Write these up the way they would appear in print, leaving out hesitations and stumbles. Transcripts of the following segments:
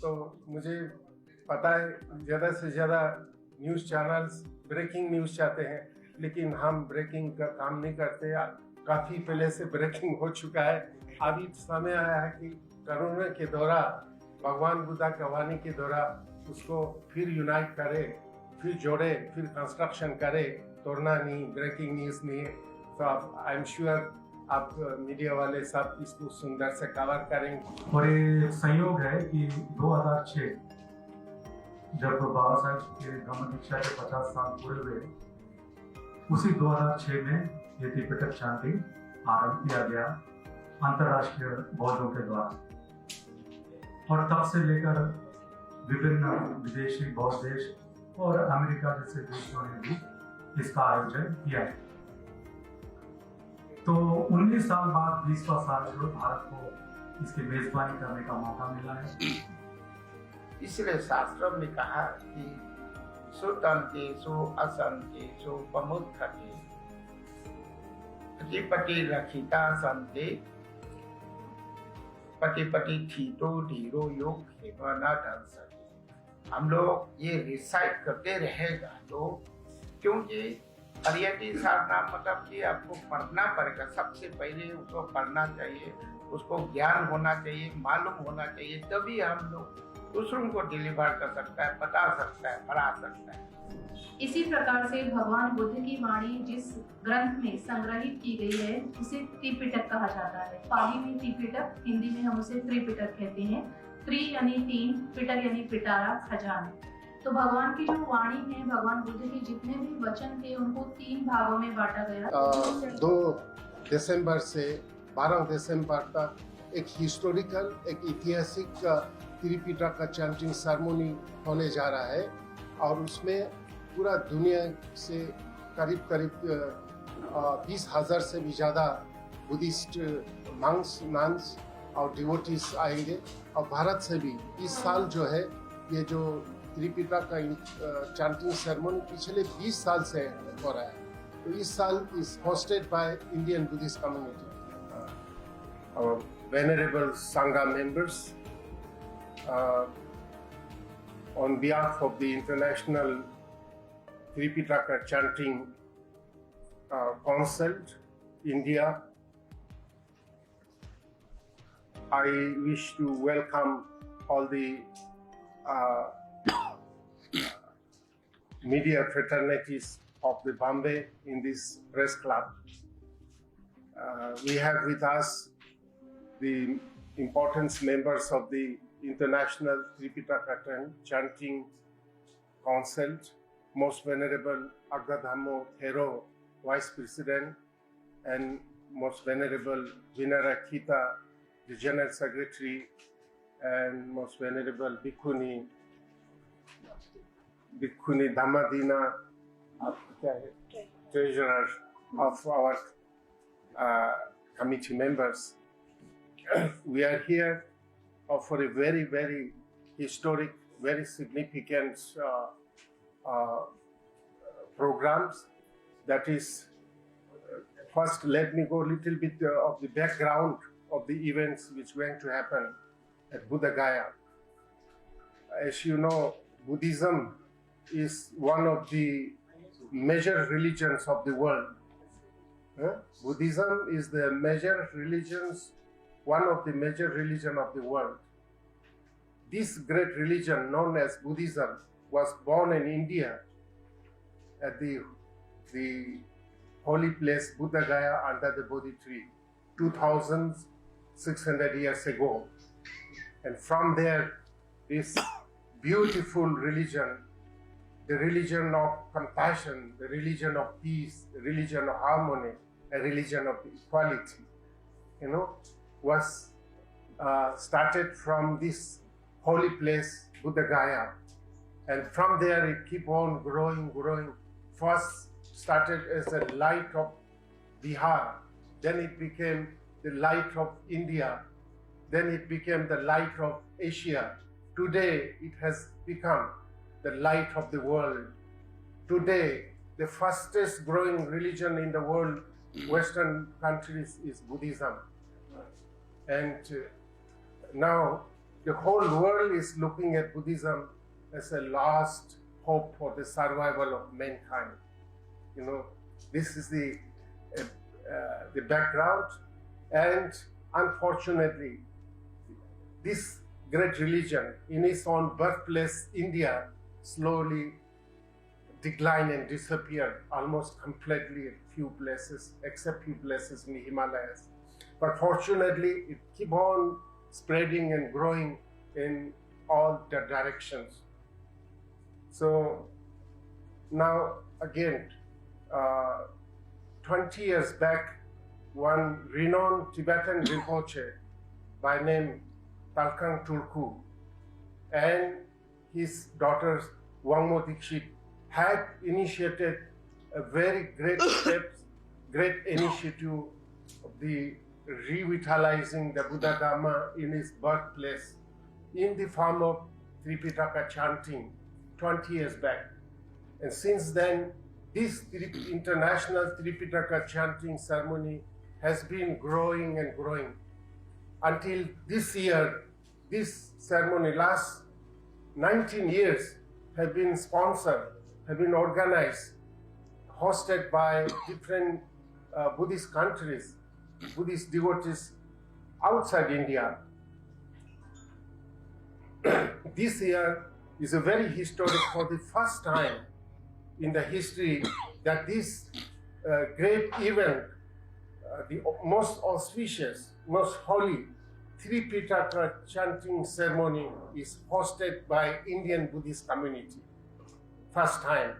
तो मुझे पता है ज़्यादा से ज़्यादा न्यूज़ चैनल्स ब्रेकिंग न्यूज़ चाहते हैं, लेकिन हम ब्रेकिंग का काम नहीं करते। काफ़ी पहले से ब्रेकिंग हो चुका है। अभी समय आया है कि कोरोना के दौरान भगवान बुद्धा की वाणी के द्वारा उसको फिर यूनाइट करे, फिर जोड़े, फिर कंस्ट्रक्शन करे। तोड़ना नहीं, ब्रेकिंग न्यूज़ नहीं है। तो आई एम श्योर आप मीडिया वाले सब इसको सुंदर से कवर करेंगे। और ये संयोग है कि 2006 जब बाबा साहब के धम्म दीक्षा के 50 साल पूरे हुए, उसी 2006 में ये त्रिपिटक शांति आरंभ किया गया अंतर्राष्ट्रीय बौद्धों के द्वारा। और तब से लेकर विभिन्न विदेशी बौद्ध देश और अमेरिका जैसे देशों ने भी इसका आयोजन किया है। तो 19 साल बाद 20वां साल जो भारत को इसकी मेजबानी करने का मौका मिला है। इसलिए शास्त्रों में कहा कि सुतंतेषु असंतेषु प्रमुखते पति रखिता संते पति थीतो धीरो योग न ढल सके। हम लोग ये रिसाइट करते रहेगा तो, क्योंकि हरियती साधना मतलब कि आपको पढ़ना पड़ेगा। सबसे पहले उसको पढ़ना चाहिए, उसको ज्ञान होना चाहिए, मालूम होना चाहिए, तभी हम लोग दूसरों को डिलीवर कर सकता है, बता सकता है, पढ़ा सकता है। इसी प्रकार से भगवान बुद्ध की वाणी जिस ग्रंथ में संग्रहित की गई है उसे त्रिपिटक कहा जाता है। पाली में त्रिपिटक, हिंदी में हम उसे त्रिपिटक कहते हैं। त्रि यानी तीन, पिटक यानी पिटारा, खजाना। तो भगवान की जो वाणी है, भगवान बुद्ध के जितने भी वचन थे उनको 3 भागों में बांटा गया। 2 दिसंबर से 12 दिसंबर तक एक हिस्टोरिकल, एक ऐतिहासिक त्रिपिटक का चैंटिंग सेरेमनी होने जा रहा है। और उसमें पूरा दुनिया से करीब 20,000 से भी ज़्यादा बुद्धिस्ट मंक्स, नन्स और डिवोटीज आएंगे। और भारत से भी इस साल जो है ये जो त्रिपिटक का चैंटिंग सेरेमनी पिछले 20 साल से हो रहा है। तो इस साल is hosted by Indian Buddhist community. और वेनरेबल संघा members, on behalf of the International Tripitaka Chanting Council, India, I wish to welcome all the media fraternities of the Bombay in this press club. We have with us the important members of the International Tripitaka Chanting Council, Most Venerable Agradhammo Thero, Vice President, and Most Venerable Vinarakita, the General Secretary, and Most Venerable Bhikkhuni Dhammadina, Treasurer of our committee members. We are here for a very, very historic, very significant programs. That is, first let me go a little bit of the background of the events which are going to happen at Buddha Gaya. As you know, Buddhism is one of the major religions of the world. Buddhism is the major religions, one of the major religion of the world. This great religion known as Buddhism was born in India at the holy place Buddha Gaya under the Bodhi tree 2,600 years ago. And from there, this beautiful religion, the religion of compassion, the religion of peace, the religion of harmony, a religion of equality, was started from this holy place, Buddha Gaya. And from there it keep on growing. First started as a light of Bihar, then it became the light of India, then it became the light of Asia. Today it has become the light of the world. Today the fastest growing religion in the world, Western countries, is Buddhism. And now the whole world is looking at Buddhism as a last hope for the survival of mankind. You know, this is the background, and unfortunately, this great religion in its own birthplace, India, slowly declined and disappeared almost completely in few places, except few places in the Himalayas. But fortunately, it keep on spreading and growing in all the directions. So now again, 20 years back, one renowned Tibetan Rinpoche by name Talkang Tulku and his daughters Wangmo Dikshit had initiated a very great steps, great initiative of the revitalizing the Buddha Dharma in its birthplace in the form of Tripitaka chanting 20 years back. And since then, this international Tripitaka chanting ceremony has been growing and growing until this year. This ceremony, last 19 years, have been sponsored, have been organized, hosted by different Buddhist countries, Buddhist devotees outside India. This year is a very historic, for the first time in the history, that this great event, the most auspicious, most holy Tripitaka chanting ceremony is hosted by Indian Buddhist community. First time.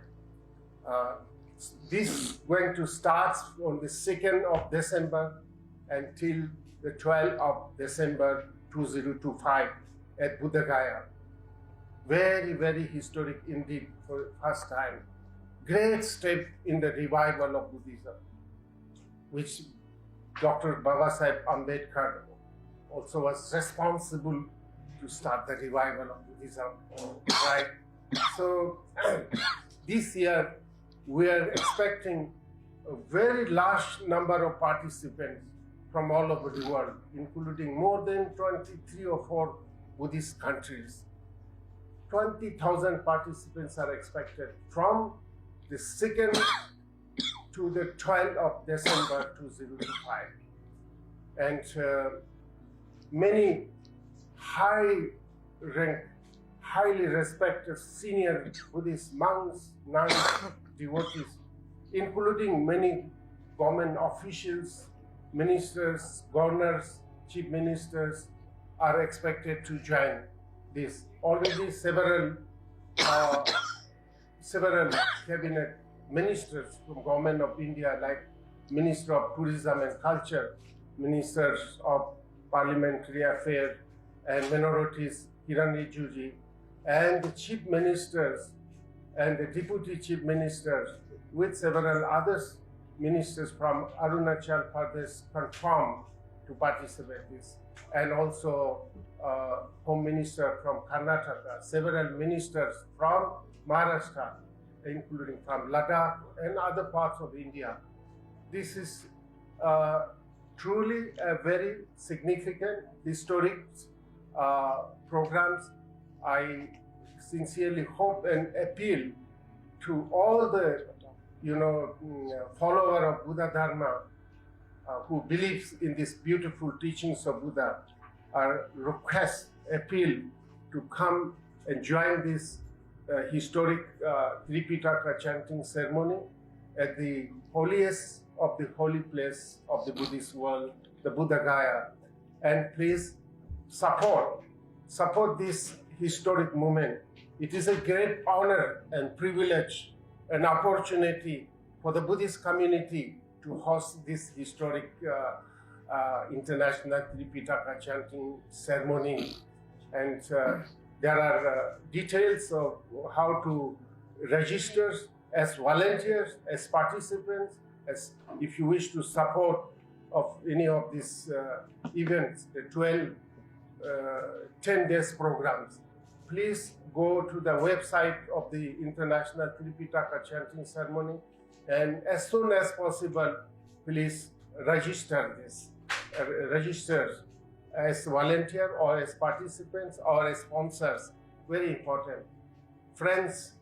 This is going to start on the 2nd of December until the 12th of December 2025 at Buddha Gaya. Very, very historic indeed for the first time. Great step in the revival of Buddhism, which Dr. Babasaheb Ambedkar also was responsible to start the revival of Buddhism, right? So this year we are expecting a very large number of participants from all over the world, including more than 23 or 4 Buddhist countries. 20,000 participants are expected from the 2nd to the 12th of December 2025. And many high-ranked, highly respected senior Buddhist monks, nuns, devotees, including many government officials, ministers, governors, chief ministers, are expected to join this. Already several cabinet ministers from government of India, like Minister of Tourism and Culture, Ministers of Parliamentary Affairs and Minorities, Kiran Rijiju, and the chief ministers and the deputy chief ministers with several other ministers from Arunachal Pradesh confirmed to participate in this, and also Home Minister from Karnataka, several ministers from Maharashtra, including from Ladakh and other parts of India. This is truly a very significant historic programs. I sincerely hope and appeal to all the follower of Buddha Dharma who believes in these beautiful teachings of Buddha, request, appeal to come and join this historic Tripitaka chanting ceremony at the holiest of the holy place of the Buddhist world, the Buddha Gaya. And please support this historic movement. It is a great honor and privilege, an opportunity for the Buddhist community to host this historic international Tripitaka chanting ceremony. And there are details of how to register as volunteers, as participants, as if you wish to support of any of these events, the 10 days programs. Please go to the website of the International Tripitaka Chanting Ceremony, and as soon as possible, please register this. as volunteer or as participants or as sponsors. Very important. Friends,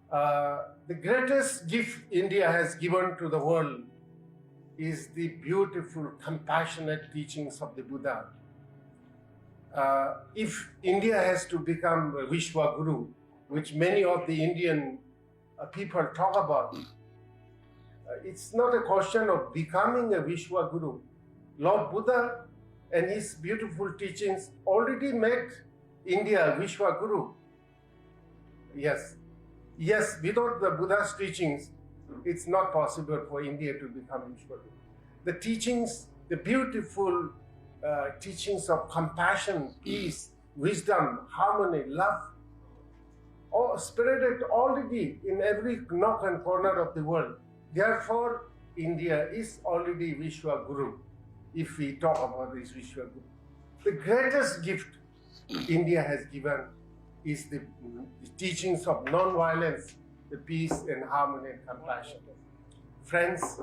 the greatest gift India has given to the world is the beautiful, compassionate teachings of the Buddha. If India has to become a Vishwa Guru, which many of the Indian people talk about, it's not a question of becoming a Vishwa Guru. Lord Buddha and his beautiful teachings already made India a Vishwa Guru. Yes, without the Buddha's teachings, it's not possible for India to become Vishwa Guru. The teachings, the beautiful teachings of compassion, peace, wisdom, harmony, love, all spread already in every nook and corner of the world. Therefore, India is already Vishwa Guru, if we talk about this Vishwa Guru. The greatest gift India has given is the teachings of non-violence, the peace and harmony and compassion. Friends,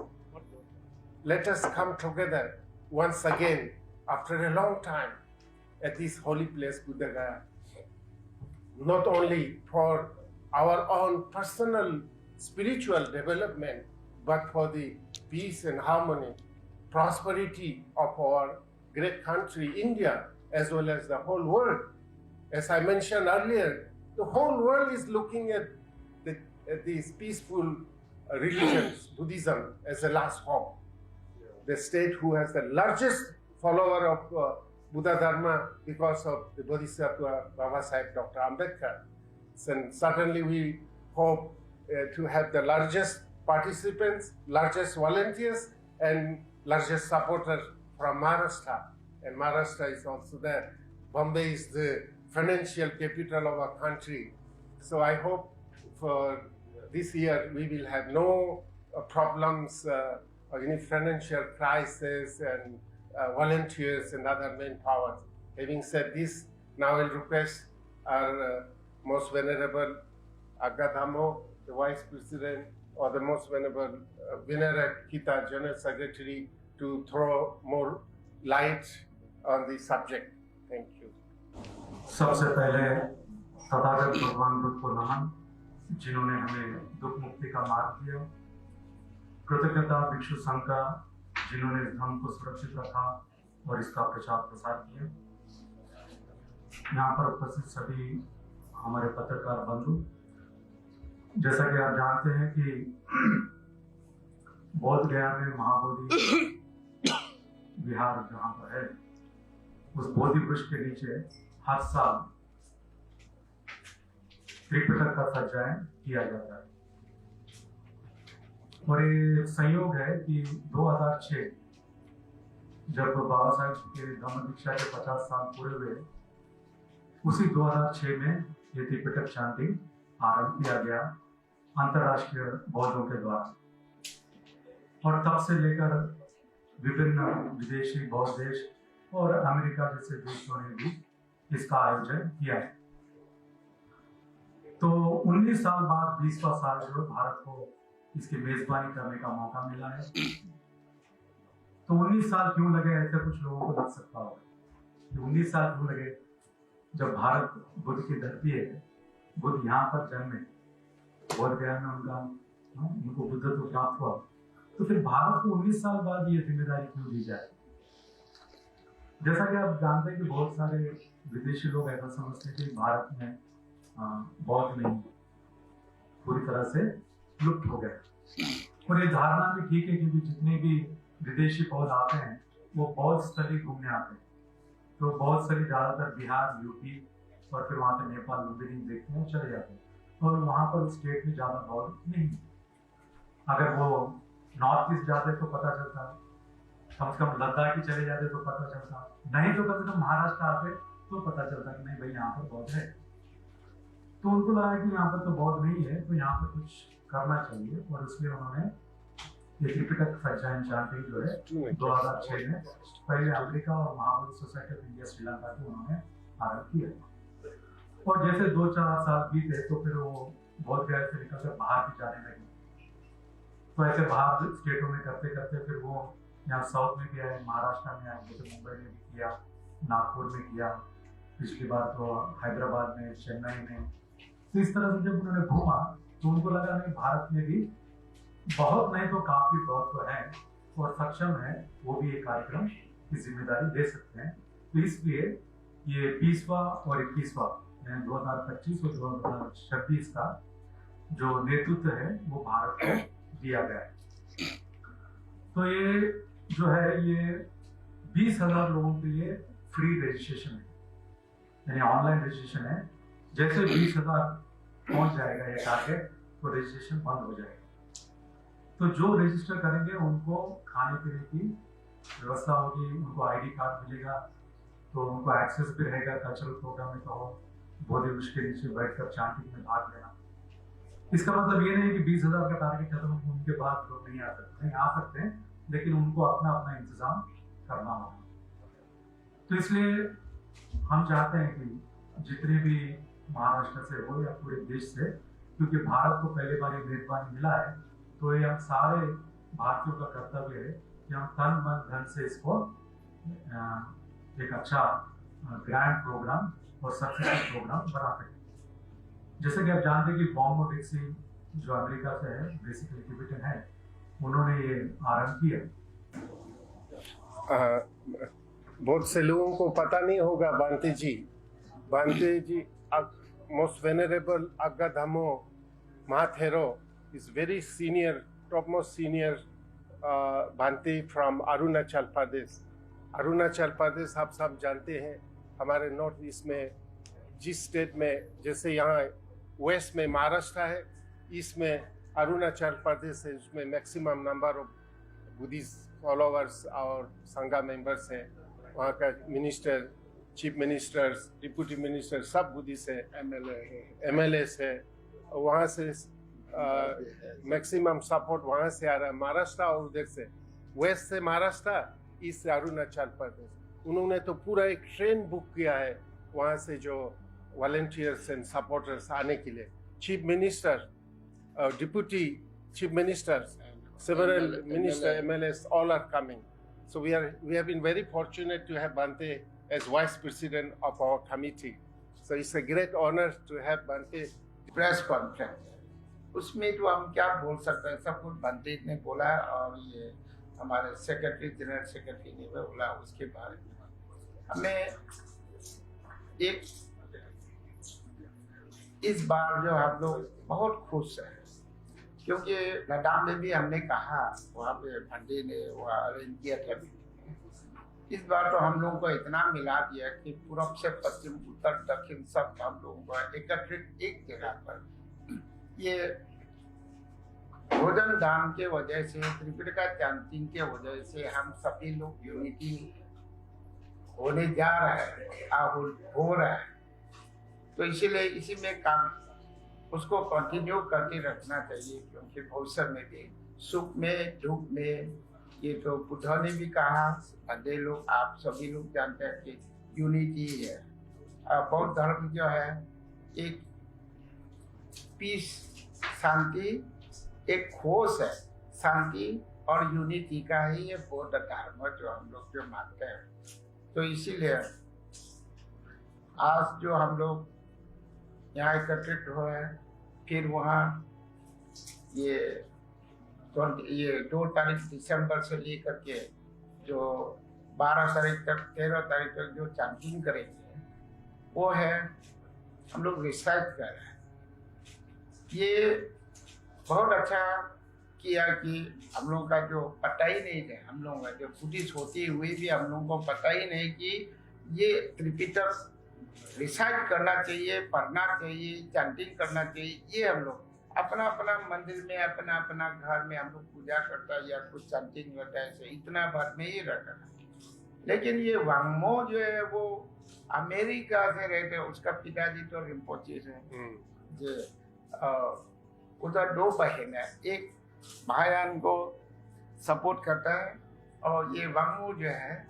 let us come together once again after a long time at this holy place, Buddha Gaya, not only for our own personal spiritual development, but for the peace and harmony, prosperity of our great country, India, as well as the whole world. As I mentioned earlier, the whole world is looking at these peaceful religions, Buddhism, as the last hope. The state who has the largest follower of Buddha Dharma because of the Bodhisattva Baba Sahib Dr. Ambedkar. And certainly we hope to have the largest participants, largest volunteers, and largest supporters from Maharashtra. And Maharashtra is also there. Bombay is the financial capital of our country. So I hope for this year we will have no problems or any financial crisis and volunteers and other manpowers. Having said this, now I'll request our most venerable Agadhamo, the Vice President, or the most venerable Vinaya Kita, General Secretary, to throw more light on the subject. Thank you. सबसे पहले तथागत भगवान बुद्ध को नमन, जिन्होंने हमें दुख मुक्ति का मार्ग दिया। कृतज्ञता भिक्षु संघ का, जिन्होंने इस धर्म को सुरक्षित रखा और इसका प्रचार प्रसार किया। यहाँ पर उपस्थित सभी हमारे पत्रकार बंधु, जैसा कि आप जानते हैं कि बोध गया में महाबोधि विहार जहाँ पर है, उस बोधि वृक्ष के नीचे हर साल त्रिपिटक का सज्जायन किया जाता है। और ये संयोग है कि 2006 जब बाबा साहब के धम्म दीक्षा के 50 साल पूरे हुए, उसी 2006 में ये त्रिपिटक चैंटिंग आरंभ किया गया अंतर्राष्ट्रीय बौद्धों के द्वारा। और तब से लेकर विभिन्न विदेशी बौद्ध देश और अमेरिका जैसे देशों ने भी इसका आयोजन किया है। तो 19 साल बाद 20वां साल जो भारत को इसकी मेजबानी करने का मौका मिला है। तो 19 साल क्यों लगे, ऐसे कुछ लोगों को लग सकता होगा। 19 साल क्यों लगे? जब भारत बुद्ध की धरती है, बुद्ध यहाँ पर जन्मे, बोध गया में उनको बुद्धत्व प्राप्त हुआ, तो फिर भारत को 19 साल बाद ये जिम्मेदारी क्यों दी जाए? जैसा कि आप जानते हैं कि बहुत सारे विदेशी लोग ऐसा समझते हैं कि भारत में बौद्ध नहीं, पूरी तरह से लुप्त हो गए। और ये धारणा भी ठीक है, क्योंकि जितने भी विदेशी बौद्ध आते हैं वो बौद्ध स्थली घूमने आते हैं। तो बौद्ध स्थली ज्यादातर बिहार, यूपी और फिर वहां से नेपाल, लुम्बिनी देखते हैं, चले जाते हैं। और वहां पर उस स्टेट में ज्यादा बौद्ध नहीं। अगर वो नॉर्थ ईस्ट जाते तो पता चलता, कम से कम लद्दाख ही चले जाते तो पता चलता, नहीं तो कम से कम महाराष्ट्र आते तो पता चलता कि नहीं भाई यहाँ पर बौद्ध है। तो उनको लगा कि यहाँ पर तो बौद्ध नहीं है, तो यहाँ पर कुछ करना चाहिए। और इसलिए उन्होंने ये त्रिपिटक सज्जायन चैंटिंग जो है 2006 में पहले अमेरिका और Mahabodhi society of India Sri Lanka की उन्होंने आरंभ किया। और जैसे 2-4 साल बीते तो फिर वो बोध गया से निकलकर बाहर भी जाने लगे। तो ऐसे बाहर स्टेटों में करते करते फिर वो यहाँ साउथ में भी आए, महाराष्ट्र में आए, जैसे मुंबई में भी किया, नागपुर में किया, पिछली बार तो हैदराबाद में, चेन्नई में। तो इस तरह से जब उन्होंने घूमा तो उनको लगा नहीं, भारत में भी बहुत नहीं तो काफी बहुत तो है और सक्षम है, वो भी ये कार्यक्रम की जिम्मेदारी ले सकते हैं। तो इसलिए ये 20वां और 21वां 2025 और 2026 का जो नेतृत्व है वो भारत को दिया गया है। तो ये जो है ये 20,000 लोगों के लिए फ्री रजिस्ट्रेशन है, यानी ऑनलाइन रजिस्ट्रेशन है। जैसे 20,000 पहुंच जाएगा ये टारगेट तो रजिस्ट्रेशन बंद हो जाएगा। तो जो रजिस्टर करेंगे उनको खाने पीने की व्यवस्था होगी, उनको आईडी कार्ड मिलेगा, तो उनको एक्सेस भी रहेगा कल्चरल प्रोग्राम में। तो बहुत ही उसके नीचे बैठकर चांटिंग में भाग लेना। इसका मतलब ये नहीं कि 20,000 का टारगेट खत्म हो उनके बाद लोग नहीं आ सकते, नहीं आ सकते हैं, लेकिन उनको अपना अपना इंतजाम करना होगा। तो इसलिए हम चाहते हैं कि जितने भी महाराष्ट्र से हो या पूरे देश से, क्योंकि भारत को पहले बार ये मेजबानी मिला है, तो ये हम सारे भारतीयों का कर्तव्य है कि हम तन मन धन से इसको एक अच्छा ग्रैंड प्रोग्राम और सक्सेसफुल प्रोग्राम बना सकें। जैसे कि आप जानते हैं कि बॉम्बो टैक्सी जो अमेरिका से है, बेसिकली टिबेटन है, उन्होंने ये आरंभ किया। बहुत से लोगों को पता नहीं होगा Bhante ji most venerable Aggadhammo Mahathero is very senior, topmost senior Bhante from Arunachal Pradesh. Arunachal Pradesh आप सब जानते हैं, हमारे नॉर्थ ईस्ट में जिस स्टेट में, जैसे यहाँ वेस्ट में महाराष्ट्र है, ईस्ट में अरुणाचल प्रदेश है, उसमें maximum number of Buddhist followers और संघा मेंबर्स हैं। वहाँ का minister, chief ministers, deputy minister सब बुद्धिस्ट है, MLA है। वहाँ से मैक्सिमम सपोर्ट वहाँ से आ रहा है, महाराष्ट्र और उधर से वेस्ट से महाराष्ट्र, ईस्ट से अरुणाचल प्रदेश। उन्होंने तो पूरा एक ट्रेन बुक किया है वहाँ से जो वॉलंटियर्स एंड सपोर्टर्स आने के लिए। Chief minister, deputy chief ministers, several minister, MLAs, all are coming. So we have been very fortunate to have Bhante as vice president of our committee. So it's a great honor to have Bhante. Press conference, उसमें तो हम क्या बोल सकते हैं, सब कुछ बंते ने बोला और ये हमारे सेक्रेटरी, जनरल सेक्रेटरी ने भी बोला उसके बारे में। हमें एक इस बार जो हम लोग बहुत खुश हैं, क्योंकि लद्दाख में भी हमने कहा, वहाँ पे भंडे ने वहाँ अरेंज किया था। इस बार तो हम लोगों को इतना मिला दिया कि पूर्व से पश्चिम, उत्तर दक्षिण सब हम लोगों को एकत्रित एक जगह पर, ये भोजन दान के वजह से, त्रिपिटका चैंटिंग के वजह से हम सभी लोग यूनिटी होने जा रहे हैं, हो रहा है। तो इसीलिए इसी में काम उसको कंटिन्यू करके रखना चाहिए, क्योंकि भविष्य में भी सुख में दुख में, ये तो बुद्ध ने भी कहा, बंदे लोग आप सभी लोग जानते हैं कि यूनिटी है। बौद्ध धर्म जो है एक पीस, शांति, एक खोज है, शांति और यूनिटी का ही ये बौद्ध धर्म जो हम लोग जो मानते हैं। तो इसीलिए आज जो हम लोग यहाँ एकत्रित हुए हैं, फिर वहाँ ये 2 तारीख दिसंबर से लेकर के जो 12 तारीख तक, 13 तारीख तक जो चैंटिंग करेंगे, वो है हम लोग रिसर्च कर रहे हैं। ये बहुत अच्छा किया कि हम लोगों का जो पता ही नहीं था, हम लोगों का जो बुद्धिस्ट होते हुए भी हम लोगों को पता ही नहीं कि ये त्रिपिटक रिसाइट करना चाहिए, पढ़ना चाहिए, चैंटिंग करना चाहिए। ये हम लोग अपना अपना मंदिर में, अपना अपना घर में हम लोग पूजा करता है या कुछ चैंटिंग होता है, ऐसे इतना भर में ही रहता है। लेकिन ये वांगमो जो है वो अमेरिका से रहते हैं, उसका पिताजी तो रिम्पोचे है, जो उधर 2 बहन है, एक भाईजान को सपोर्ट करता है और ये वांगमो जो है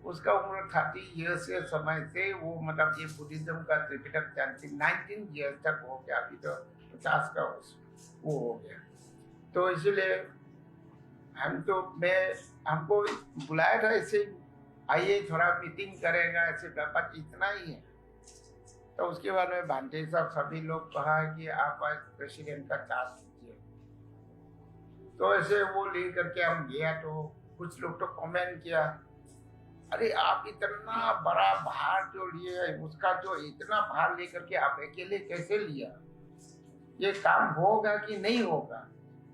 उसका उम्र 30 ईयर्स के समय से वो मतलब ये बुद्धिज्म का त्रिपिटक चैंटिंग 19 ईयर्स तक हो गया, अभी तो 50 का वो हो गया। तो इसलिए हमको बुलाया था, ऐसे आइए थोड़ा मीटिंग करेगा, ऐसे बात इतना ही है। तो उसके बाद में भांटे साहब सभी लोग कहा कि आप वाइस प्रेसिडेंट का चार्ज लीजिए। तो ऐसे वो ले करके हम गया तो कुछ लोग तो कमेंट किया, अरे आप इतना बड़ा भार जो लिए है, उसका जो इतना भार लेकर के आप अकेले कैसे लिया, ये काम होगा कि नहीं होगा,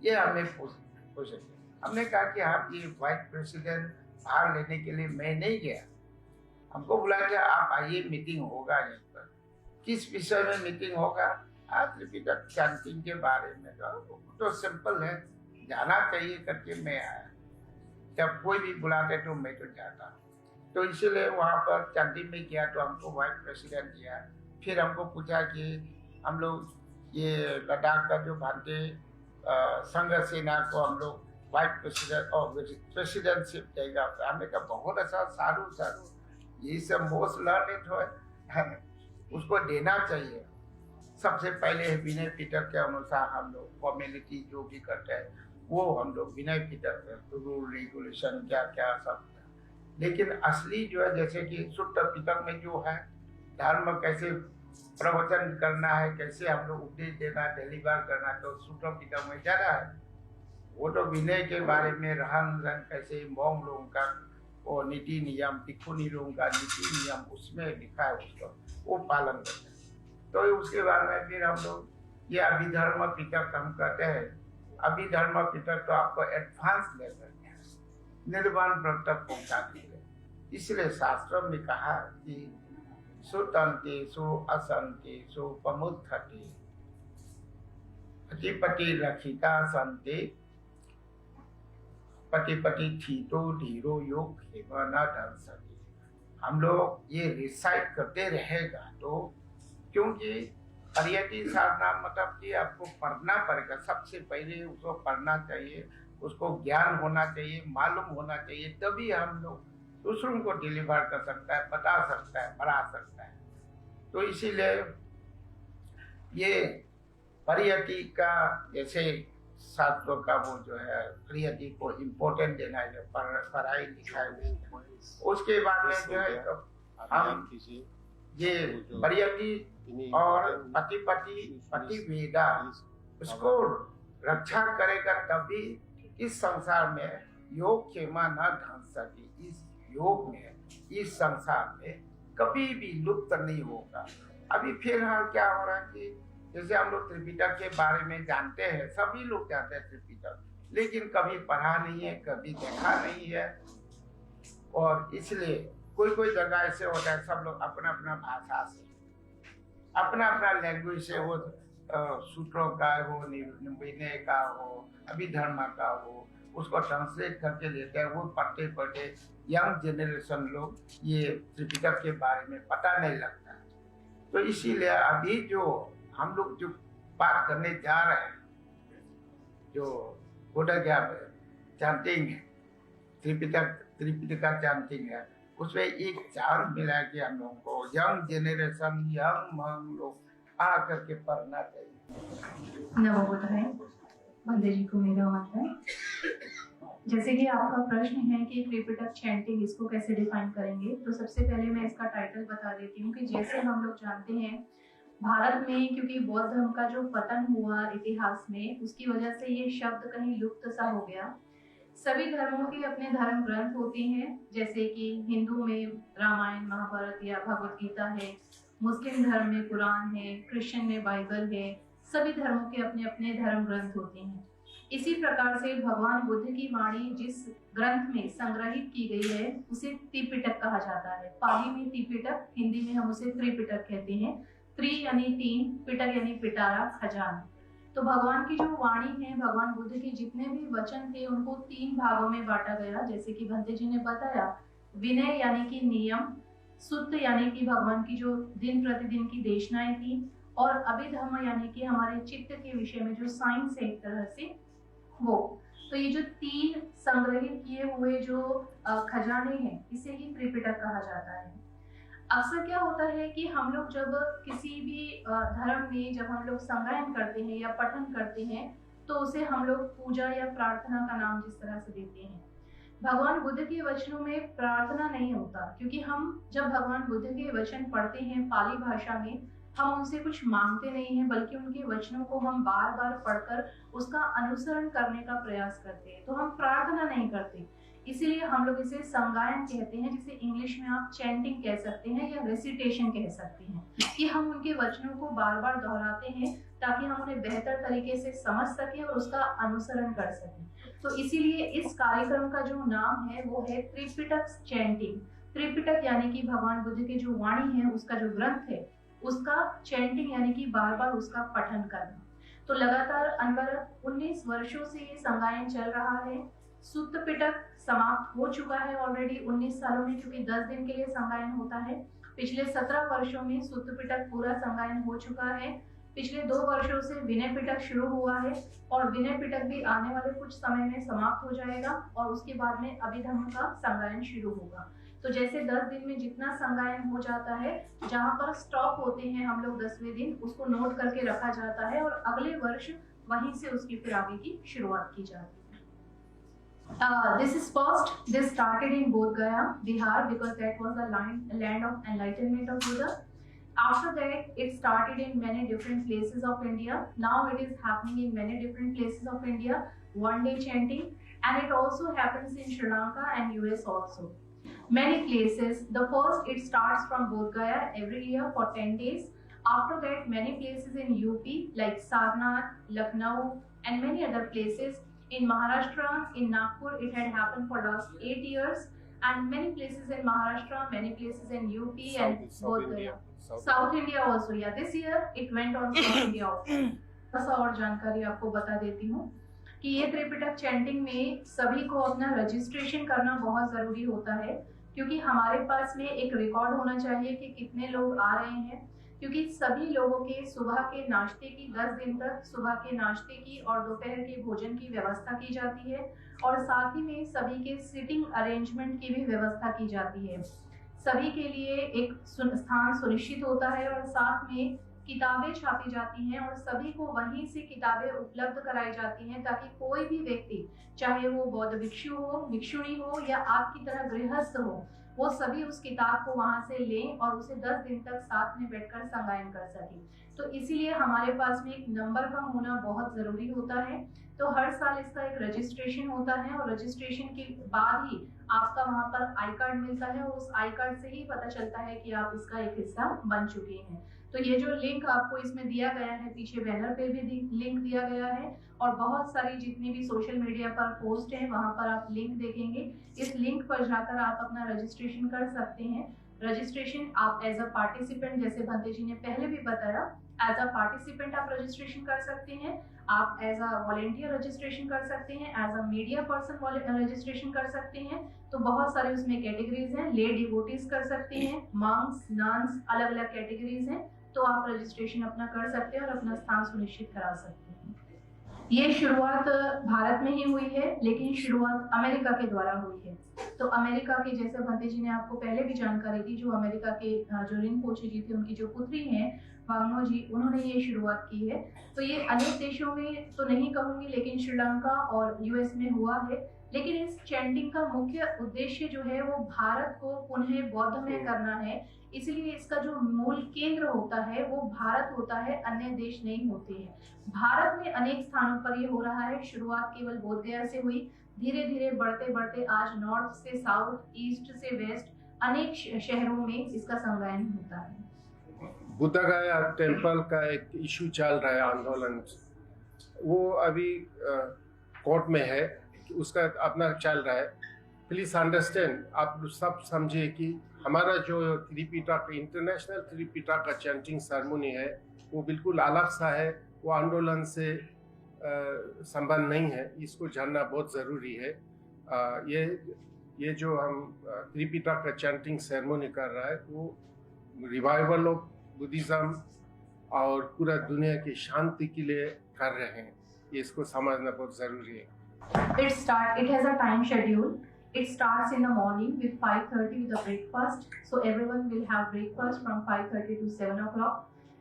ये हमें पूछे। हमने कहा कि आप ये वाइस प्रेसिडेंट भार लेने के लिए मैं नहीं गया, हमको बुलाया कि आप आइए मीटिंग होगा यहाँ पर। किस विषय में मीटिंग होगा? आज त्रिपिटक चैंटिंग के बारे में। तो सिंपल है, जाना चाहिए करके मैं आया। जब कोई भी बुलाते तो मैं तो जाता। तो इसीलिए वहाँ पर चैंटिंग में गया तो हमको वाइस प्रेसिडेंट दिया। फिर हमको पूछा कि हम लोग ये लद्दाख का जो भांटे संघ सेना को हम लोग वाइस प्रेसिडेंट और प्रेसिडेंटशिप देगा। हमने कहा बहुत अच्छा, सारू ये सब मोस्ट लर्निंग है, उसको देना चाहिए। सबसे पहले विनय पीटर के अनुसार हम लोग फॉर्मेलिटी जो भी करते हैं वो हम लोग विनय पीटर रूल रेगुलेशन क्या क्या सब। लेकिन असली जो है, जैसे कि शुद्ध पिटक में जो है धर्म कैसे प्रवचन करना है, कैसे हम लोग उपदेश देना, डिलीवर करना, तो शुद्ध पिटक में ज्यादा है। वो तो विनय के बारे में रहन सहन कैसे मोंग लोगों का वो नीति नियम, भिक्षुनी लोगों का नीति नियम उसमें लिखा है, उसको वो पालन करते हैं। तो उसके बाद में फिर हम लोग ये अभिधर्म पिटक हम कहते हैं। अभिधर्म पिटक तो आपको एडवांस लेवल है, निर्वाण व्रत तक पहुंचा देंगे। इसलिए शास्त्रों में कहा कि सुतंतेषु असंतेषु पमुत्थति पति रखिता संते पति थीतो धीरो योग हेम न दंसति। हम लोग ये रिसाइट करते रहेगा तो, क्योंकि हरियती साधना मतलब कि आपको पढ़ना पड़ेगा। सबसे पहले उसको पढ़ना चाहिए, उसको ज्ञान होना चाहिए, मालूम होना चाहिए, तभी हम लोग दूसरों को डिलीवर कर सकता है, बता सकता है, पढ़ा सकता है। तो इसीलिए ये परियति का जैसे छात्रों का वो जो है परियति को इम्पोर्टेंट देना है, पढ़ाई लिखाई। उसके बाद में जो है तो हम ये परियति और पतिवेदा उसको रक्षा करेगा, तभी इस संसार में योग क्षेमा न ढंसति। इस योग में, इस संसार में कभी भी लुप्त नहीं होगा। अभी फिलहाल क्या हो रहा है कि जैसे हम लोग त्रिपिटक के बारे में जानते हैं, सभी लोग जानते हैं त्रिपिटक, लेकिन कभी पढ़ा नहीं है, कभी देखा नहीं है। और इसलिए कोई जगह ऐसे होता है, सब लोग अपना अपना भाषा से, अपना अपना लैंग्वेज से, वो सूत्रों का हो, विनय का हो, अभिधर्म का हो, उसको ट्रांसलेट करके लेते हैं। वो पढ़ते यंग जनरेशन लोग ये त्रिपिटक के बारे में पता नहीं लगता है। तो इसीलिए अभी जो हम लोग जो बात करने जा रहे हैं, जो बोधगया चैंटिंग है, त्रिपिटक का चैंटिंग है, उसमें एक चांस मिला कि हम लोगों को यंग जनरेशन, यंग लोग आ करके पढ़ना चाहिए। नवोदय बंदे जी को मेरा वंदन है। जैसे कि आपका प्रश्न है कि त्रिपिटक चैंटिंग इसको कैसे डिफाइन करेंगे, तो सबसे पहले मैं इसका टाइटल बता देती हूँ कि जैसे हम लोग जानते हैं भारत में क्योंकि बौद्ध धर्म का जो पतन हुआ इतिहास में, उसकी वजह से ये शब्द कहीं लुप्त सा हो गया। सभी धर्मों के अपने धर्म ग्रंथ होते हैं, जैसे कि हिंदू में रामायण महाभारत या भगवत गीता है, मुस्लिम धर्म में कुरान है, क्रिश्चियन में बाइबल है। सभी धर्मों के अपने अपने धर्म ग्रंथ होते हैं। इसी प्रकार से भगवान बुद्ध की वाणी जिस ग्रंथ में संग्रहित की गई है उसे त्रिपिटक कहा जाता है। पाली में त्रिपिटक, हिंदी में हम उसे त्रिपिटक कहते हैं। त्रि यानी तीन, पिटक यानी पिटारा, खजाना। तो भगवान की जो वाणी है, भगवान बुद्ध के जितने भी वचन थे उनको 3 भागों में बांटा गया, जैसे कि भंते जी ने बताया। विनय यानी कि नियम, सुत्त यानी कि भगवान की जो दिन प्रतिदिन की देशनाएं थी, और अभिधर्म यानी कि हमारे चित्त के विषय में जो साइंस है एक तरह से वो। तो ये जो 3 संग्रहित किए हुए जो खजाने हैं, इसे ही त्रिपिटक कहा जाता है। अक्सर क्या होता है कि हम लोग जब किसी भी धर्म में जब हम लोग संगायन करते हैं या पठन करते हैं, तो उसे हम लोग पूजा या प्रार्थना का नाम जिस तरह से देते हैं। भगवान बुद्ध के वचनों में प्रार्थना नहीं होता, क्योंकि हम जब भगवान बुद्ध के वचन पढ़ते हैं पाली भाषा में, हम उनसे कुछ मांगते नहीं हैं, बल्कि उनके वचनों को हम बार बार पढ़कर उसका अनुसरण करने का प्रयास करते हैं। तो हम प्रार्थना नहीं करते, इसीलिए हम लोग इसे संगायन कहते हैं, जिसे इंग्लिश में आप चैंटिंग कह सकते हैं या रेसिटेशन कह सकते हैं, कि हम उनके वचनों को बार बार दोहराते हैं ताकि हम उन्हें बेहतर तरीके से समझ सकें और उसका अनुसरण कर सकें। तो इसीलिए इस कार्यक्रम का जो नाम है वो है त्रिपिटक चैंटिंग। त्रिपिटक यानी कि भगवान बुद्ध के जो वाणी है, उसका जो ग्रंथ है, उसका चैंटिंग यानी कि बार बार उसका पठन करना। तो लगातार अनवरत 19 वर्षों से ये संगायन चल रहा है। सुत्त पिटक समाप्त हो चुका है ऑलरेडी 19 सालों में, क्योंकि 10 दिन के लिए संगायन होता है। पिछले 17 वर्षों में सुत्त पिटक पूरा संगायन हो चुका है। पिछले 2 वर्षों से विनय पिटक शुरू हुआ है और विनय पिटक भी आने वाले कुछ समय में समाप्त हो जाएगा और उसके बाद में अभिधम्म का संगायन शुरू होगा। तो जैसे 10 दिन में जितना संगायन हो जाता है, जहाँ पर स्टॉप होते हैं हम लोग 10वें दिन, उसको नोट करके रखा जाता है और अगले वर्ष वहीं से उसकी फिर आगे की शुरुआत की जाती है। This started in Bodh Gaya, Bihar, because that was the land of enlightenment of Buddha. After that, it started in many different places of India. Now it is happening in many different places of India, one-day chanting, and it also happens in Sri Lanka and US also. Many places, the first it starts from Bodh Gaya every year for 10 days. After that, many places in UP like Sarnath, Lucknow, and many other places. In Maharashtra, in Nagpur, it had happened for last 8 years, and many places in Maharashtra, many places in UP and Bodh Gaya. South India also, yeah. This year it went on South India also. ऐसा और जानकारी आपको बता देती हूँ कि ये Tripitaka chanting में सभी को अपना रजिस्ट्रेशन करना बहुत जरूरी होता है, क्योंकि हमारे पास में एक रिकॉर्ड होना चाहिए कि कितने लोग आ रहे हैं, क्योंकि सभी लोगों के सुबह के नाश्ते की 10 दिन तक सुबह के नाश्ते की और दोपहर के भोजन की व्यवस्था की जाती है और साथ ही में सभी के सिटिंग अरेंजमेंट की भी व्यवस्था की जाती है। सभी के लिए एक स्थान सुनिश्चित होता है और साथ में किताबें छापी जाती हैं और सभी को वहीं से किताबें उपलब्ध कराई जाती हैं, ताकि कोई भी व्यक्ति, चाहे वो बौद्ध भिक्षु हो, भिक्षुणी हो या आपकी तरह गृहस्थ हो, वो सभी उस किताब को वहां से लें और उसे 10 दिन तक साथ में बैठकर संगायन कर सकें। तो इसीलिए हमारे पास में एक नंबर का होना बहुत जरूरी होता है। तो हर साल इसका एक रजिस्ट्रेशन होता है और रजिस्ट्रेशन के बाद ही आपका वहां पर आई कार्ड मिलता है और उस आई कार्ड से ही पता चलता है कि आप इसका एक हिस्सा बन चुके हैं। तो ये जो लिंक आपको इसमें दिया गया है, पीछे बैनर पे भी लिंक दिया गया है और बहुत सारी जितनी भी सोशल मीडिया पर पोस्ट है वहां पर आप लिंक देखेंगे। इस लिंक पर जाकर आप अपना रजिस्ट्रेशन कर सकते हैं। रजिस्ट्रेशन आप एज अ पार्टिसिपेंट, जैसे भंते जी ने पहले भी बताया, एज अ पार्टिसिपेंट आप रजिस्ट्रेशन कर सकते हैं, आप एज अ वॉलेंटियर रजिस्ट्रेशन कर सकते हैं, as a media person registration कर सकते हैं। तो बहुत सारे उसमें कैटेगरीज हैं। ले डिवोटीज कर सकते हैं, मंक्स, नन्स, अलग अलग कैटेगरीज हैं। तो आप रजिस्ट्रेशन अपना कर सकते हैं और अपना स्थान सुनिश्चित करा सकते हैं। ये शुरुआत भारत में ही हुई है, लेकिन शुरुआत अमेरिका के द्वारा हुई है। तो अमेरिका के, जैसे भंते जी ने आपको पहले भी जानकारी दी, जो अमेरिका के जो रिनपोचे जी थे, उनकी जो पुत्री हैं वांगनो जी, उन्होंने ये शुरुआत की है। तो ये अनेक देशों में तो नहीं कहूंगी, लेकिन श्रीलंका और यूएस में हुआ है। लेकिन इस चैंटिंग का मुख्य उद्देश्य जो है वो भारत को पुनः बौद्धमय करना है। इसलिए इसका जो मूल केंद्र होता है वो भारत होता है, अन्य देश नहीं होते हैं। भारत में अनेक स्थानों पर ये हो रहा है। शुरुआत केवल बोध गया से हुई, धीरे धीरे बढ़ते बढ़ते आज नॉर्थ से साउथ, ईस्ट से वेस्ट, अनेक शहरों में इसका संगायन होता है। बुद्ध गया टेम्पल का एक इशू चल रहा है, आंदोलन, वो अभी कोर्ट में है, उसका अपना चल रहा है। प्लीज अंडरस्टैंड, आप सब समझे कि हमारा जो त्रिपिटक, इंटरनेशनल त्रिपिटक का चैंटिंग सेरेमनी है, वो बिल्कुल अलग सा है, वो आंदोलन से संबंध नहीं है। इसको जानना बहुत ज़रूरी है। ये जो हम त्रिपिटक का चैंटिंग सेरेमनी कर रहा है, वो रिवाइवल ऑफ बुद्धिज्म और पूरा दुनिया की शांति के लिए कर रहे हैं। ये इसको समझना बहुत ज़रूरी है। It has a time schedule. It starts in the morning with 5:30 with a breakfast. So everyone will have breakfast from 5:30 to 7 o'clock.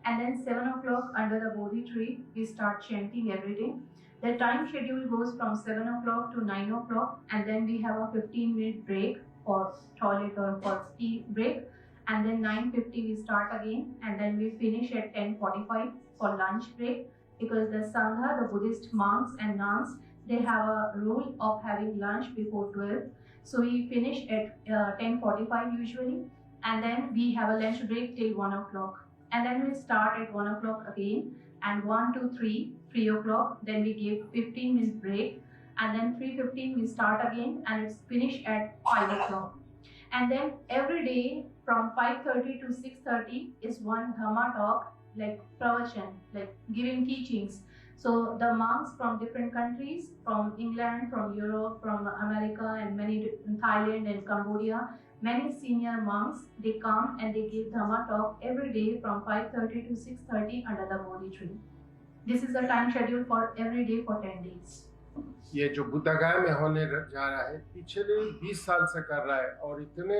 and then 7 o'clock under the Bodhi tree we start chanting every day. The time schedule goes from 7 o'clock to 9 o'clock, and then we have a 15-minute break for toilet or for tea break, and then 9:50 we start again, and then we finish at 10:45 for lunch break, because the Sangha, the Buddhist monks and nuns, they have a rule of having lunch before 12. So we finish at 10:45 usually, and then we have a lunch break till 1 o'clock. And then we start at 1 o'clock again, and 1 to 3 o'clock, then we give 15-minute break, and then 3:15 we start again, and it's finished at 5 o'clock. And then every day from 5:30 to 6:30 is one Dhamma talk, like pravachan, like giving teachings. So the monks from different countries, from England, from Europe, from America, and many Thailand and Cambodia, many senior monks, they come and they give Dhamma talk every day from 5:30 to 6:30 under the Bodhi tree. This is the time schedule for every day for 10 days. ये जो बुद्धगया में होने जा रहा है पिछले 20 साल से कर रहा है और इतने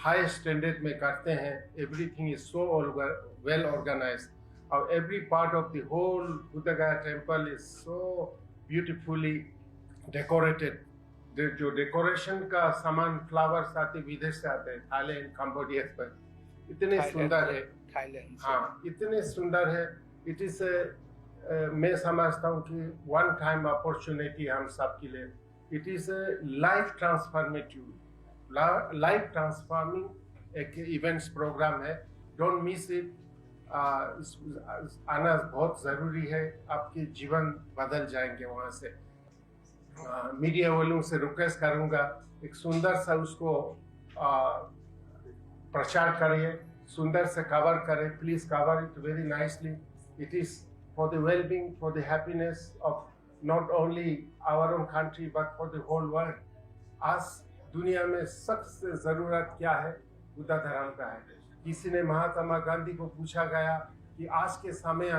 हाई स्टैंडर्ड में करते हैं. Everything is so well organised और every part of the whole Bodhgaya temple is so beautifully decorated. जो डेकोरेशन का सामान फ्लावर्स आते विदेश से आते हैं, थाईलैंड कंबोडिया पर, इतने सुंदर है. हाँ, इतने सुंदर है. इट इज मैं समझता हूँ कि वन टाइम अपॉर्चुनिटी हम सब के लिए. It is life transformative, life transforming एक इवेंट्स प्रोग्राम है. Don't miss it. आना बहुत ज़रूरी है. आपके जीवन बदल जाएंगे वहाँ से. मीडिया वालों से रिक्वेस्ट करूँगा एक सुंदर सा उसको प्रचार करिए, सुंदर से कवर करें. Please cover it very nicely. It is for the well-being, for the happiness of not only our own country but for the whole world. आज दुनिया में सबसे ज़रूरत क्या है? बुद्ध धर्म का है. किसी ने महात्मा गांधी को पूछा गया कि आज के समय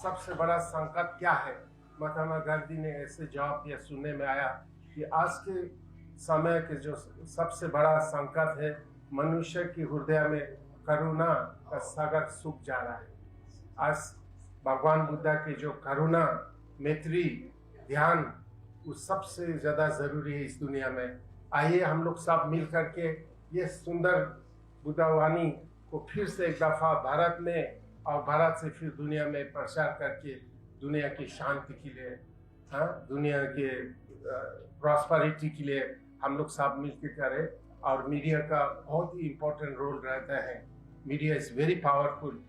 सबसे बड़ा संकट क्या है? महात्मा गांधी ने ऐसे जवाब दिया, सुनने में आया कि आज के समय के जो सबसे बड़ा संकट है, मनुष्य की हृदय में करुणा का सागर सूख जा रहा है. आज भगवान बुद्ध के जो करुणा, मैत्री, ध्यान, वो सबसे ज़्यादा ज़रूरी है इस दुनिया में. आइए हम लोग सब मिल करके ये सुंदर बुद्धवाणी को फिर से एक दफ़ा भारत में और भारत से फिर दुनिया में प्रचार करके दुनिया की शांति के लिए, हाँ, दुनिया के प्रॉस्पेरिटी के लिए हम लोग सब मिल के करें. और मीडिया का बहुत ही इम्पोर्टेंट रोल रहता है. मीडिया इज़ वेरी पावरफुल,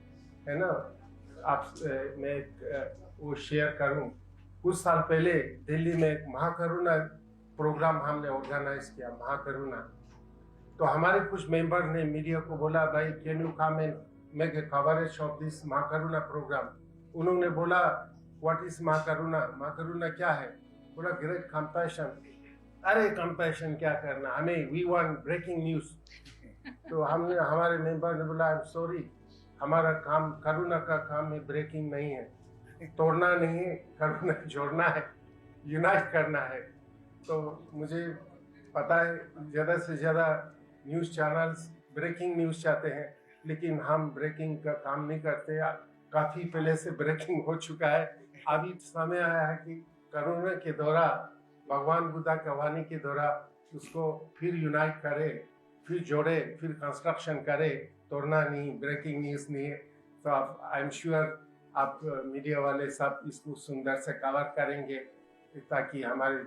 है ना. आप मैं वो शेयर करूं. कुछ साल पहले दिल्ली में एक महाकरुणा प्रोग्राम हमने ऑर्गेनाइज किया, महाकरुणा. तो हमारे कुछ मेंबर ने मीडिया को बोला, भाई can you come and make a coverage of this Mahakaruna programme. उन्होंने बोला व्हाट इज महाकरुणा, महाकरुणा क्या है? बोला ग्रेट कंपैशन. अरे कंपैशन क्या करना, हमें वी वांट ब्रेकिंग न्यूज. तो हमने, हमारे मेंबर ने बोला आई एम सॉरी, हमारा काम, करुणा का काम है ब्रेकिंग नहीं है, तोड़ना नहीं है, करुणा जोड़ना है, यूनाइट करना है. तो मुझे पता है ज़्यादा से ज़्यादा न्यूज़ चैनल्स ब्रेकिंग न्यूज़ चाहते हैं, लेकिन हम ब्रेकिंग का काम नहीं करते. काफ़ी पहले से ब्रेकिंग हो चुका है. अभी समय आया है कि करुणा के द्वारा, भगवान बुद्ध का वाणी के द्वारा उसको फिर यूनाइट करे, फिर जोड़े, फिर कंस्ट्रक्शन करे. तोड़ना नहीं, ब्रेकिंग न्यूज़ नहीं है. तो आप, आई एम श्योर आप मीडिया वाले सब इसको सुंदर से कवर करेंगे ताकि हमारे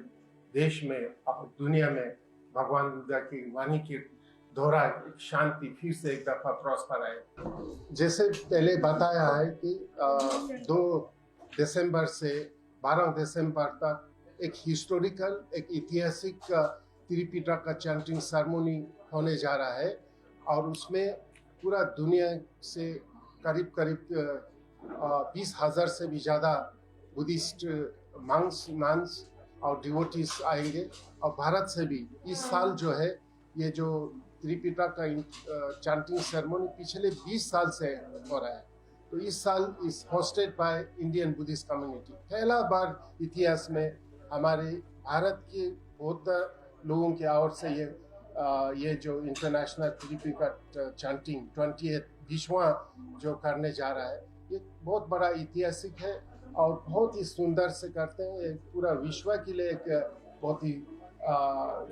देश में और दुनिया में भगवान बुद्ध की वाणी के द्वारा शांति फिर से एक दफ़ा प्रॉस्पर आए. जैसे पहले बताया है कि 2 दिसंबर से 12 दिसंबर तक एक हिस्टोरिकल, एक ऐतिहासिक त्रिपिटक का चैंटिंग सेरेमनी होने जा रहा है. और उसमें पूरा दुनिया से करीब 20,000 से भी ज़्यादा बुद्धिस्ट मंक्स, नन्स और डिवोटीज आएंगे. और भारत से भी इस साल जो है ये जो त्रिपिटक का चैंटिंग सेरेमनी पिछले 20 साल से हो रहा है. तो इस साल इस hosted by Indian Buddhist community. पहला बार इतिहास में हमारे भारत के बौद्ध लोगों की ओर से ये जो इंटरनेशनल त्रिपिटक चैंटिंग 20वां जो करने जा रहा है. ये बहुत बड़ा ऐतिहासिक है और बहुत ही सुंदर से करते हैं। ये पूरा विश्व के लिए एक बहुत ही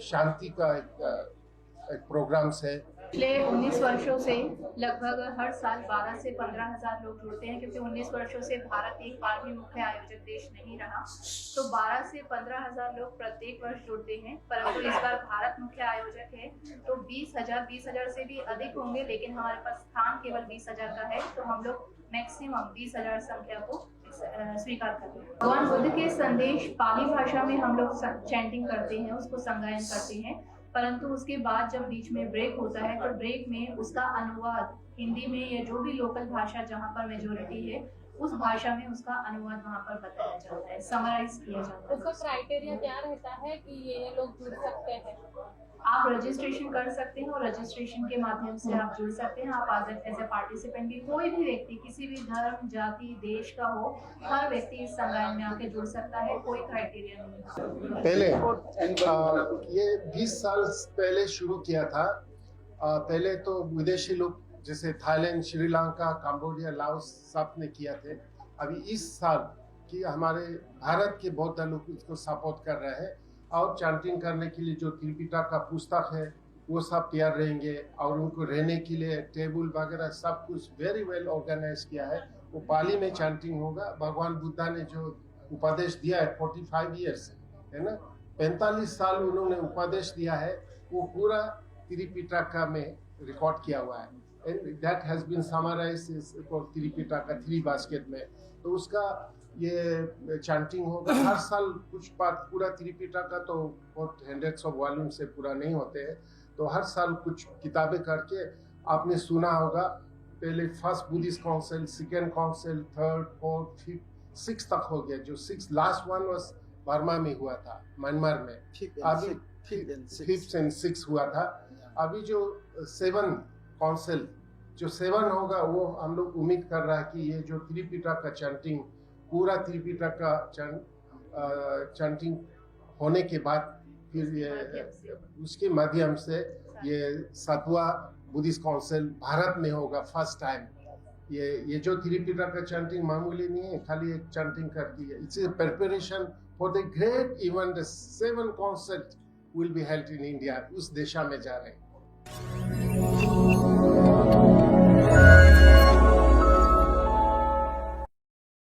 शांति का एक प्रोग्राम्स है। पिछले 19 वर्षों से लगभग हर साल 12 से 15,000 लोग जुड़ते हैं, क्योंकि 19 वर्षों से भारत एक बार भी मुख्य आयोजक देश नहीं रहा, तो 12 से 15,000 लोग प्रत्येक वर्ष जुड़ते हैं। परंतु इस बार भारत मुख्य आयोजक है तो 20,000 से भी अधिक होंगे, लेकिन हमारे पास स्थान केवल 20,000 का है, तो हम लोग मैक्सिमम 20,000 संख्या को स्वीकार करते हैं। भगवान बुद्ध के संदेश पाली भाषा में हम लोग चैंटिंग करते हैं, उसको संगायन करते हैं, परंतु उसके बाद जब बीच में ब्रेक होता है तो ब्रेक में उसका अनुवाद हिंदी में या जो भी लोकल भाषा जहाँ पर मेजोरिटी है उस भाषा में उसका अनुवाद वहाँ पर बताया जाता है, समराइज किया जाता है। उसका क्राइटेरिया क्या रहता है कि ये लोग जुड़ सकते हैं? आप रजिस्ट्रेशन कर सकते हैं और रजिस्ट्रेशन के माध्यम से आप जुड़ सकते हैं। आप एज ए पार्टिसिपेंट भी, कोई भी व्यक्ति किसी भी धर्म जाति देश का हो, हर व्यक्ति इस संगायन में आके जुड़ सकता है, कोई क्राइटेरिया नहीं। पहले ये 20 साल पहले शुरू किया था। पहले तो विदेशी लोग जैसे थाईलैंड, श्रीलंका, कंबोडिया, लाओस सब ने किया थे। अभी इस साल की हमारे भारत के बौद्ध लोग इसको सपोर्ट कर रहे हैं और चैंटिंग करने के लिए जो त्रिपिटक का पुस्तक है वो सब तैयार रहेंगे और उनको रहने के लिए टेबल वगैरह सब कुछ वेरी वेल ऑर्गेनाइज किया है। वो पाली में चैंटिंग होगा। भगवान बुद्धा ने जो उपदेश दिया है 45 ईयर्स है ना, 45 साल उन्होंने उपदेश दिया है, वो पूरा त्रिपिटक में रिकॉर्ड किया हुआ है। And that has been summarised for Tripitaka 3 basket में। तो उसका ये चैंटिंग होगा हर साल। कुछ पार्ट पूरा त्रिपिटक का तो बहुत हंड्रेड्स ऑफ वॉल्यूम से पूरा नहीं होते हैं, तो हर साल कुछ किताबें करके आपने सुना होगा। पहले first Buddhist council, second council, third, fourth, fifth, 6 तक हो गया। जो 6 लास्ट वन वाज बर्मा में हुआ था, म्यांमार में। अभी 5th and 6th हुआ था। अभी जो 7 काउंसिल जो 7 होगा वो हम लोग उम्मीद कर रहा है कि ये जो त्रिपिटक का चैंटिंग, पूरा त्रिपिटक का चैंटिंग होने के बाद फिर ये उसके माध्यम से ये 7वां बुद्धिस्ट काउंसिल भारत में होगा फर्स्ट टाइम। ये जो त्रिपिटक का चैंटिंग मामूली नहीं है, खाली एक चैंटिंग करती है। It's a preparation for the great event. The 7 council will be held in India. उस दिशा में जा रहे हैं।